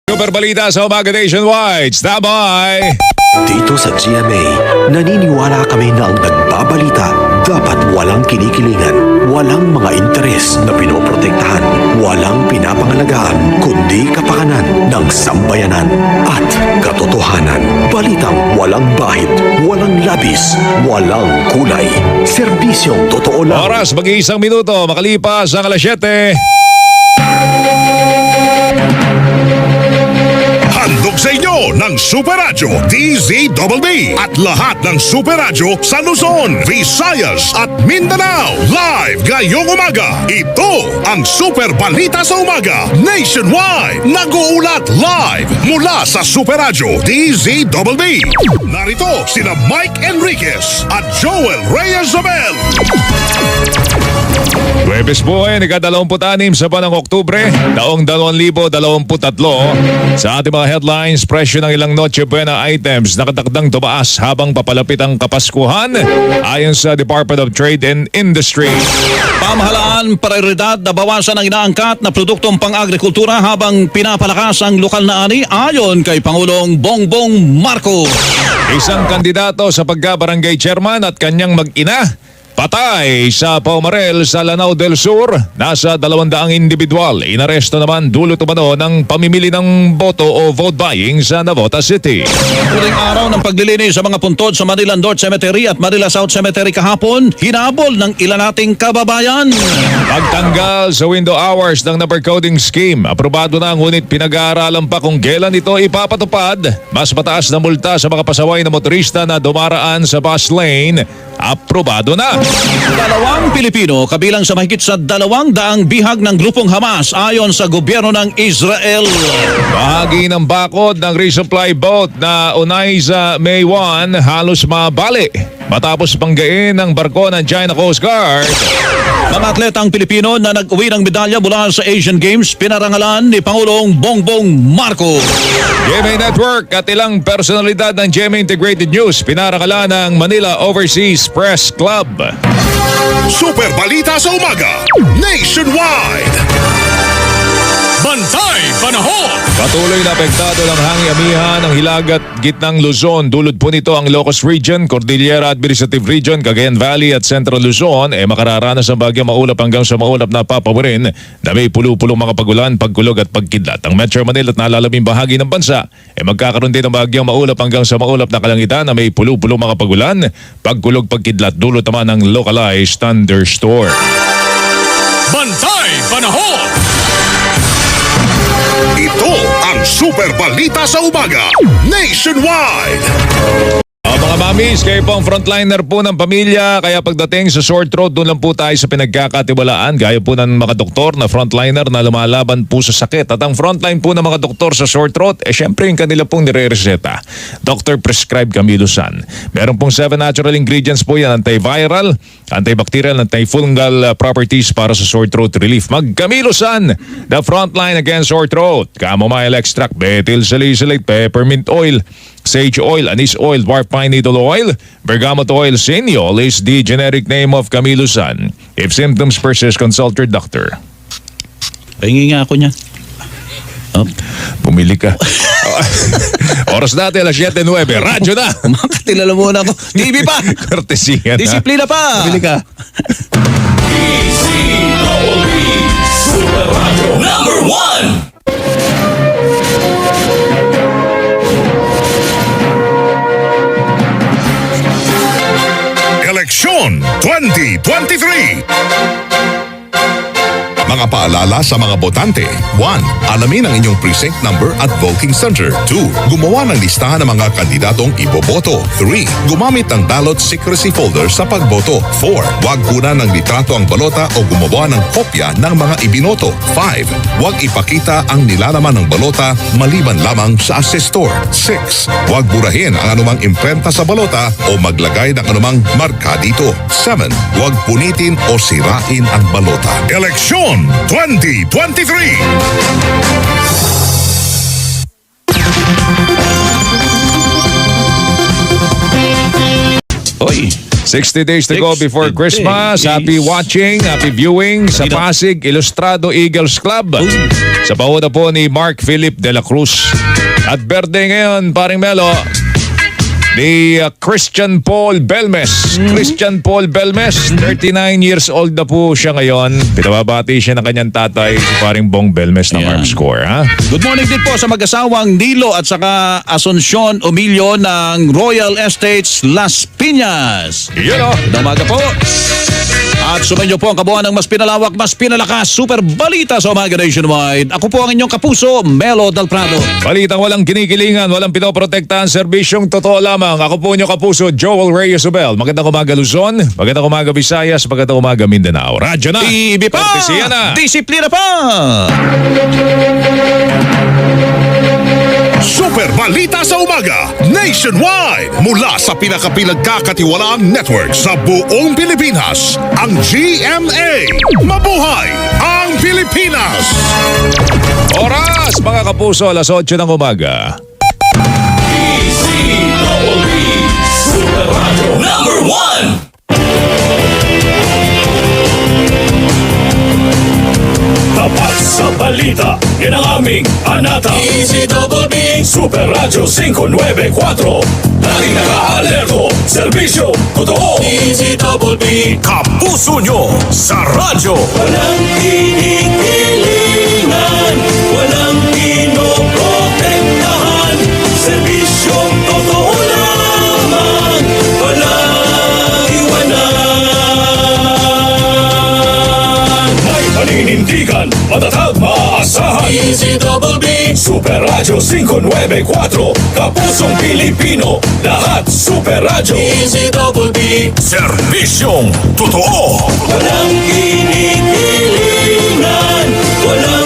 Super balita sa umaga nationwide. Stand by! Dito sa GMA, naniniwala kami na ang nagbabalita dapat walang kinikilingan, walang mga interes na pinoprotektahan, walang pinapangalagaan, kundi kapakanan ng sambayanan at katotohanan. Balitang walang bahid, walang labis, walang kulay. Serbisyong totoo lang. Oras, mag-iisang minuto, makalipas ang alas 7. Handog sa inyo ng Super Radyo DZBB at lahat ng Super Radyo sa Luzon, Visayas at Mindanao. Live ngayong umaga. Ito ang Super Balita sa Umaga Nationwide. Nag-uulat live mula sa Super Radyo DZBB. Narito sina Mike Enriquez at Joel Reyes-Zabel. Huwebes po ay nagka-26 sa buwan ng Oktubre, taong 2023. Sa ating mga headlines, presyo ng ilang Noche Buena items nakatakdang tumaas habang papalapit ang Kapaskuhan ayon sa Department of Trade and Industry. Pamahalaan, prioridad na bawasan ang inaangkat na produktong pang-agrikultura habang pinapalakas ang lokal na ani ayon kay Pangulong Bongbong Marcos. Isang kandidato sa pagka-barangay chairman at kanyang mag-ina patay sa Paumarel sa Lanao del Sur. Nasa 200 individual. Inaresto naman dulot umano ng pamimili ng boto o vote buying sa Navotas City. Huling araw ng paglilinis sa mga puntod sa Manila North Cemetery at Manila South Cemetery kahapon, hinabol ng ilan nating kababayan. Pagtanggal sa window hours ng number coding scheme. Aprobado na, ngunit pinag-aaralan pa kung kailan ito ipapatupad. Mas mataas na multa sa mga pasaway na motorista na dumaraan sa bus lane. Aprobado na. 2 Pilipino kabilang sa mahigit sa 200 bihag ng grupong Hamas ayon sa gobyerno ng Israel. Bahagi ng bakod ng resupply boat na unay sa May 1 halos mabali matapos panggain ng barko ng China Coast Guard. Mga atletang Pilipino na nag-uwi ng medalya mula sa Asian Games pinarangalan ni Pangulong Bongbong Marcos. GMA Network at ilang personalidad ng GMA Integrated News pinarangalan ng Manila Overseas Press Club. Super Balita sa Umaga Nationwide. Bantay Panahon. Patuloy na apektado ng hangin-amihan ng Hilagat Gitnang Luzon. Dulot po nito ang Ilocos Region, Cordillera Administrative Region, Cagayan Valley at Central Luzon makararanas ng bagyang maulap hanggang sa maulap na papawirin na may pulo-pulong mga pagulan, pagkulog at pagkidlat. Ang Metro Manila at nalalabing bahagi ng bansa magkakaroon din ng bagyang maulap hanggang sa maulap na kalangitan na may pulo-pulong mga pagulan, pagkulog, pagkidlat. Dulot naman ng localized thunderstorm. Bantay Panahon. Ito ang Super Balita sa Umaga Nationwide. Mga mamis, kayo po ang frontliner po ng pamilya, kaya pagdating sa sore throat, doon lang po tayo sa pinagkakatiwalaan. Gaya po ng mga doktor na frontliner na lumalaban po sa sakit. At ang frontline po ng mga doktor sa sore throat, syempre yung kanila pong nire-reseta. Dr. Prescribe Camilusan. Meron pong 7 natural ingredients po yan: antiviral, antibacterial, antifungal properties para sa sore throat relief. Mag-Camilusan, the frontline against sore throat. Chamomile extract, methyl salicylate, peppermint oil, sage oil, anise oil, dwarf pine needle oil, bergamot oil, Seniol is the generic name of Camilusan. If symptoms persist, consult your doctor. Pahingi nga ako niya. Pumili ka. Oras natin, alas 7:09. Radyo na. Makatilala muna ako. TV pa! Kortesiya na. Disiplina pa! Pumili ka. Super Radio Number 1. Eleksyon 2023. Mga paalala sa mga botante. 1. Alamin ang inyong precinct number at voting center. 2. Gumawa ng listahan ng mga kandidatong iboboto. 3. Gumamit ng ballot secrecy folder sa pagboto. 4. Huwag kunan ng litrato ang balota o gumawa ng kopya ng mga ibinoto. 5. Huwag ipakita ang nilalaman ng balota maliban lamang sa assestor. 6. Huwag burahin ang anumang imprenta sa balota o maglagay ng anumang marka dito. 7. Huwag punitin o sirain ang balota. Eleksyon 2023. Hoy, 60 days to go 60 before Christmas. days. Happy watching, happy viewing sa Pasig Ilustrado Eagles Club. Sa pauna po ni Mark Philip de la Cruz. At birthday ngayon, paring Melo, ni Christian Paul Belmes. Christian Paul Belmes, 39 years old na po siya ngayon. Pinababati siya ng kanyang tatay, si paring Bong Belmes ng Yan. Arm Score. Ha? Good morning din po sa mag-asawang Nilo at saka Asuncion Umilio ng Royal Estates Las Piñas. Yun o. Magandang umaga po. At sumayin niyo po ang kabuuan ng mas pinalawak, mas pinalakas, super balita sa umaga nationwide. Ako po ang inyong kapuso, Melo Del Prado. Balitang walang kinikilingan, walang pinoprotektahan, serbisyong totoo lamang. Ako po inyong kapuso, Joel Reyes Ubel. Magandang umaga Luzon, magandang umaga Visayas, magandang umaga Mindanao. Radyo na! TV pa! Kortesiya na! Disiplina pa! Super Balita sa Umaga Nationwide mula sa pinakapinagkakatiwalaang network sa buong Pilipinas, ang GMA. Mabuhay ang Pilipinas! Oras, mga kapuso, alas 8 ng umaga. Number 1! Tapat sa balita, yan ang aming anata. Easy Double B, Super Radio 594. Laging naka-alerto, serbisyo, totoo. Easy Double B, kapuso nyo sa radyo. Walang kinikilingan, walang pinoprotektahan. Serbisyong totoo lamang, walang iwanan. May paninindigan, matatag, maaasahan. Easy Double B, Super Radio 594. Kapusong Pilipino, lahat Super Radio. Easy Double B, serbisyong totoo. Walang kinikilingan, walang